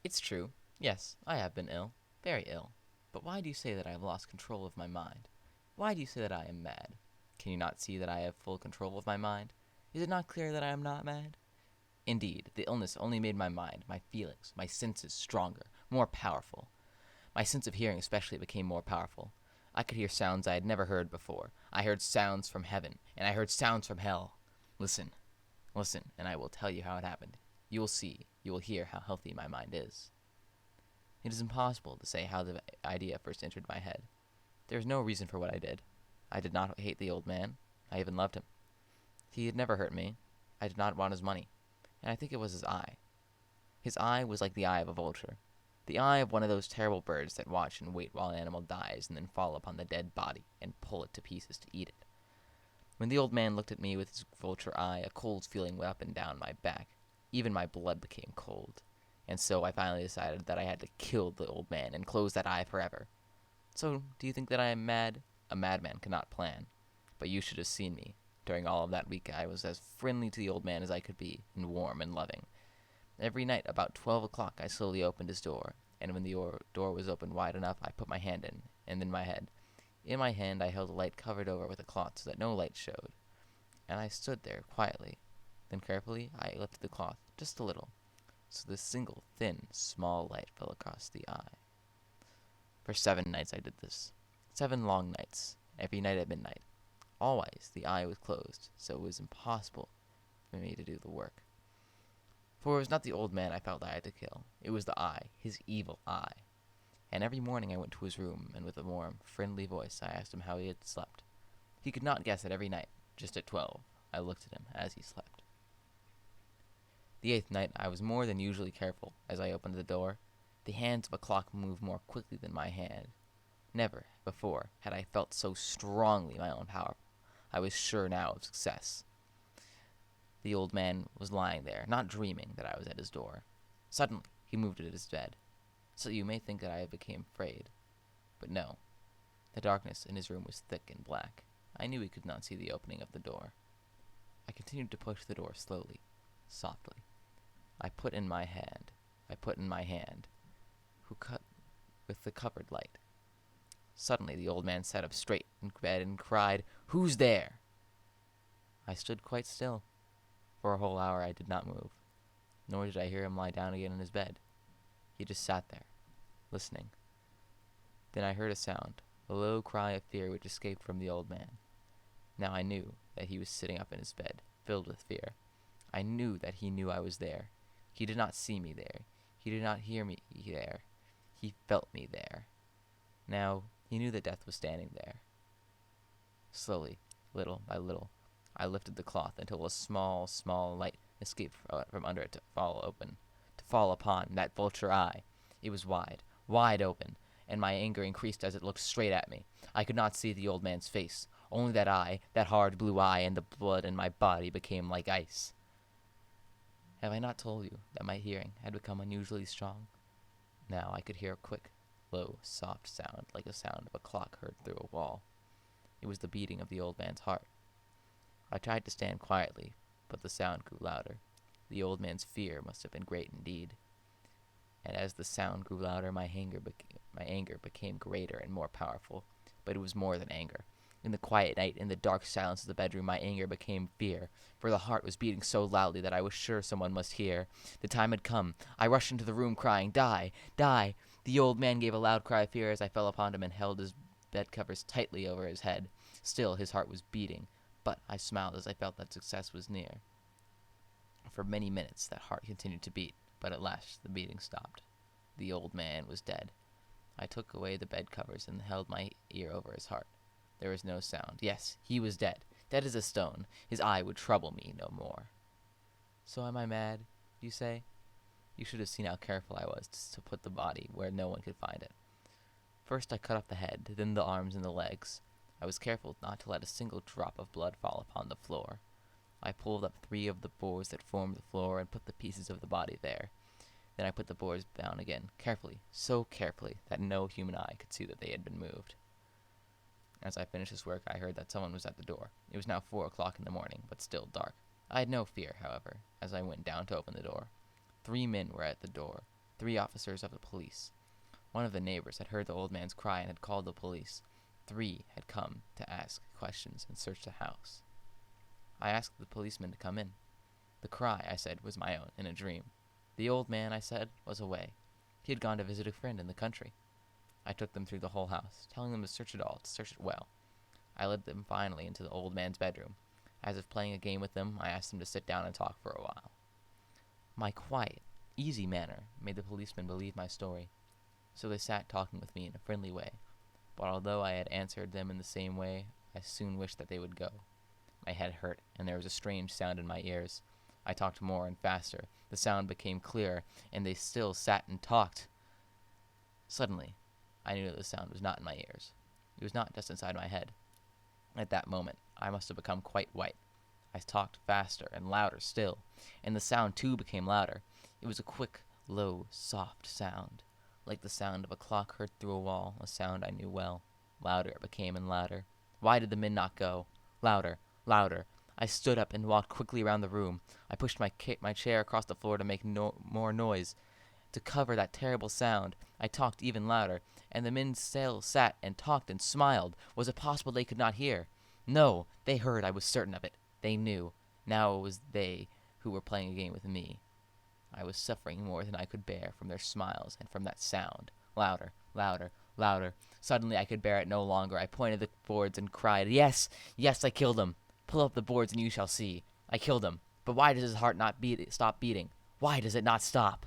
It's true. Yes, I have been ill. Very ill. But why do you say that I have lost control of my mind? Why do you say that I am mad? Can you not see that I have full control of my mind? Is it not clear that I am not mad? Indeed, the illness only made my mind, my feelings, my senses stronger, more powerful. My sense of hearing especially became more powerful. I could hear sounds I had never heard before. I heard sounds from heaven, and I heard sounds from hell. Listen, listen, and I will tell you how it happened. You will see, you will hear how healthy my mind is. It is impossible to say how the idea first entered my head. There is no reason for what I did. I did not hate the old man. I even loved him. He had never hurt me. I did not want his money. And I think it was his eye. His eye was like the eye of a vulture. The eye of one of those terrible birds that watch and wait while an animal dies and then fall upon the dead body and pull it to pieces to eat it. When the old man looked at me with his vulture eye, a cold feeling went up and down my back. Even my blood became cold. And so I finally decided that I had to kill the old man and close that eye forever. So, do you think that I am mad? A madman cannot plan. But you should have seen me. During all of that week, I was as friendly to the old man as I could be, and warm and loving. Every night, about 12 o'clock, I slowly opened his door, and when the door was opened wide enough, I put my hand in, and then my head. In my hand, I held a light covered over with a cloth so that no light showed, and I stood there quietly. Then carefully, I lifted the cloth, just a little, so this single, thin, small light fell across the eye. For 7 nights I did this. 7 long nights, every night at midnight. Always the eye was closed, so it was impossible for me to do the work. For it was not the old man I felt I had to kill. It was the eye, his evil eye. And every morning I went to his room, and with a warm, friendly voice I asked him how he had slept. He could not guess it every night. Just at 12, I looked at him as he slept. The 8th night I was more than usually careful as I opened the door. The hands of a clock moved more quickly than my hand. Never before had I felt so strongly my own power. I was sure now of success. The old man was lying there, not dreaming that I was at his door. Suddenly he moved at his bed. So you may think that I became afraid. But no. The darkness in his room was thick and black. I knew he could not see the opening of the door. I continued to push the door slowly, softly. I put in my hand, who cut with the covered light. Suddenly the old man sat up straight in bed and cried, "Who's there?" I stood quite still. For a whole hour I did not move, nor did I hear him lie down again in his bed. He just sat there, listening. Then I heard a sound, a low cry of fear which escaped from the old man. Now I knew that he was sitting up in his bed, filled with fear. I knew that he knew I was there. He did not see me there. He did not hear me there. He felt me there. Now he knew that death was standing there. Slowly, little by little, I lifted the cloth until a small, small light escaped from under it to fall upon that vulture eye. It was wide, wide open, and my anger increased as it looked straight at me. I could not see the old man's face, only that eye, that hard blue eye, and the blood in my body became like ice. Have I not told you that my hearing had become unusually strong? Now I could hear a quick, low, soft sound like the sound of a clock heard through a wall. It was the beating of the old man's heart. I tried to stand quietly, but the sound grew louder. The old man's fear must have been great indeed. And as the sound grew louder, my anger became greater and more powerful. But it was more than anger. In the quiet night, in the dark silence of the bedroom, my anger became fear, for the heart was beating so loudly that I was sure someone must hear. The time had come. I rushed into the room crying, "Die! Die!" The old man gave a loud cry of fear as I fell upon him and held his bed covers tightly over his head. Still, his heart was beating, but I smiled as I felt that success was near. For many minutes that heart continued to beat, but at last the beating stopped. The old man was dead. I took away the bed covers and held my ear over his heart. There was no sound. Yes, he was dead. Dead as a stone. His eye would trouble me no more. So am I mad, you say? You should have seen how careful I was to put the body where no one could find it. First I cut off the head, then the arms and the legs. I was careful not to let a single drop of blood fall upon the floor. I pulled up 3 of the boards that formed the floor and put the pieces of the body there. Then I put the boards down again, carefully, so carefully that no human eye could see that they had been moved. As I finished this work, I heard that someone was at the door. It was now 4 o'clock in the morning, but still dark. I had no fear, however, as I went down to open the door. 3 men were at the door. 3 officers of the police. One of the neighbors had heard the old man's cry and had called the police. 3 had come to ask questions and search the house. I asked the policeman to come in. The cry, I said, was my own, in a dream. The old man, I said, was away. He had gone to visit a friend in the country. I took them through the whole house, telling them to search it all, to search it well. I led them finally into the old man's bedroom. As if playing a game with them, I asked them to sit down and talk for a while. My quiet, easy manner made the policemen believe my story. So they sat talking with me in a friendly way. But although I had answered them in the same way, I soon wished that they would go. My head hurt, and there was a strange sound in my ears. I talked more and faster. The sound became clearer, and they still sat and talked. Suddenly, I knew that the sound was not in my ears. It was not just inside my head. At that moment, I must have become quite white. I talked faster and louder still, and the sound too became louder. It was a quick, low, soft sound, like the sound of a clock heard through a wall, a sound I knew well. Louder it became and louder. Why did the men not go? Louder, louder. I stood up and walked quickly around the room. I pushed my chair across the floor to make more noise. To cover that terrible sound, I talked even louder, and the men still sat and talked and smiled. Was it possible they could not hear? No, they heard, I was certain of it. They knew. Now it was they who were playing a game with me. I was suffering more than I could bear from their smiles and from that sound. Louder, louder, louder. Suddenly I could bear it no longer. I pointed the boards and cried, "Yes, yes, I killed him. Pull up the boards and you shall see. I killed him. But why does his heart not stop beating? Why does it not stop?"